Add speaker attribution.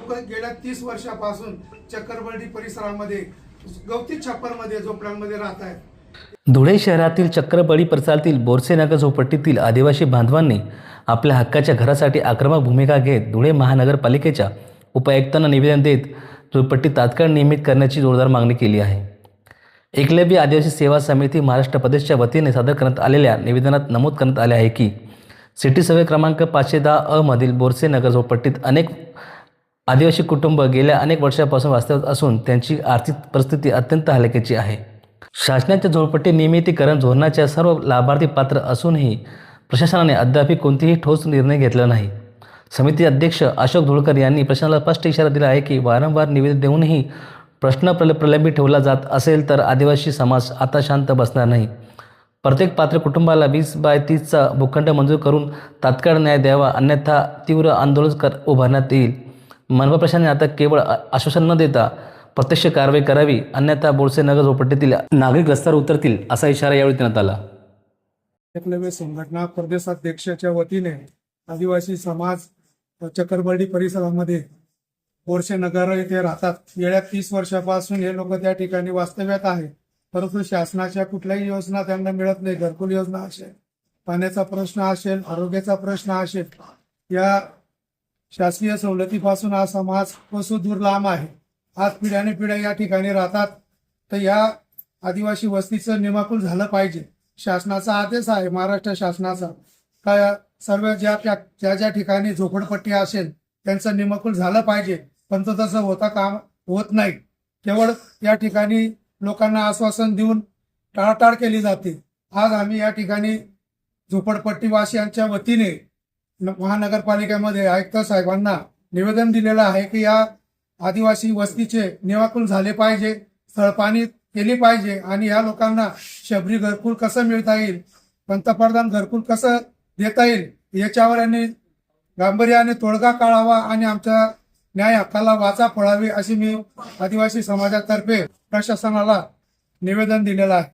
Speaker 1: लोक गेल्या 30 वर्षापासून चक्करबर्डी परिसरामध्ये गवती छप्परमध्ये झोपड्यांमध्ये राहत आहेत।
Speaker 2: धुळे शहरातील चक्करबडी परिसरातील बोरसेनगर झोपडपट्टीतील आदिवासी बांधवांनी आपल्या हक्काच्या घरासाठी आक्रमक भूमिका घेत धुळे महानगरपालिकेच्या उपायुक्तांना निवेदन देत झोपडपट्टी तात्काळ नियमित करण्याची जोरदार मागणी केली आहे। एकलव्य आदिवासी सेवा समिती महाराष्ट्र प्रदेशच्या वतीने सादर करण्यात आलेल्या निवेदनात नमूद करण्यात आले आहे की सिटी सर्वे क्रमांक 510 अ मधील बोरसेनगर झोपडपट्टीत अनेक आदिवासी कुटुंब गेल्या अनेक वर्षांपासून वास्तव्यात असून त्यांची आर्थिक परिस्थिती अत्यंत हलाखीची आहे। शासनाच्या झोपडपट्टी नियमितीकरण धोरणाच्या सर्व लाभार्थी पात्र असूनही प्रशासनाने अद्याप कोणतेही ठोस निर्णय घेतला नाही। समिती अध्यक्ष अशोक धुळकर यांनी प्रशासनाला स्पष्ट इशारा दिला आहे की वारंवार निवेदन देऊनही प्रश्न प्रलंबित ठेवला जात असेल तर आदिवासी समाज आता शांत बसणार नाही। प्रत्येक पात्र कुटुंबाला 20/30चा भूखंड मंजूर करून तात्काळ न्याय द्यावा, अन्यथा तीव्र आंदोलन उभारण्यात येईल। मनपा प्रशासनाने आता केवळ आश्वासन न देता प्रत्यक्ष कारवाई करावी, अन्यथा बोरसेनगर झोपडपट्टीतील नागरिक रस्त्यावर उतरतील असा इशारा यावेळी देण्यात आला।
Speaker 1: एकलव्य संघटना प्रदेशाध्यक्षाच्या वतीने आदिवासी समाज चक्करबर्डी परिसरामध्ये बोरसेनगर येथे राहतात। गेल्या 30 वर्षापासून हे लोक त्या ठिकाणी वास्तव्यात आहेत, परंतु शासनाच्या कुठल्याही योजना त्यांना मिळत नाही। घरकुल योजना असेल, पाण्याचा प्रश्न असेल, आरोग्याचा प्रश्न असेल, या शासकीय सवलतीपासून हा समाज कसो दूर लांब आहे। आज पिढ्याने पिढ्या या ठिकाणी राहतात, तर या आदिवासी वस्तीचं निमाकूल झालं पाहिजे। शासनाचा आदेश आहे, महाराष्ट्र शासनाचा, का सर्व ज्या ठिकाणी झोपडपट्टी असेल त्यांचं निमाकूल झालं पाहिजे, पण तो तसं होत नाही। केवळ या ठिकाणी लोकांना आश्वासन देऊन टाळाटाळ केली जाते। आज आम्ही या ठिकाणी झोपडपट्टीवासियांच्या वतीने महानगरपालिकेमध्ये आयुक्त साहेबांना निवेदन दिलेलं आहे की या आदिवासी वस्तीचे निवाकूल झाले पाहिजे, स्थळपाणी केली पाहिजे आणि या लोकांना शबरी घरकुल कसं मिळता येईल, पंतप्रधान घरकुल कसं देता येईल याच्यावर यांनी गांभीर्याने तोडगा काढावा आणि आमच्या न्याय हक्काला वाचा फोडावी अशी मी आदिवासी समाजातर्फे प्रशासनाला निवेदन दिलेलं आहे।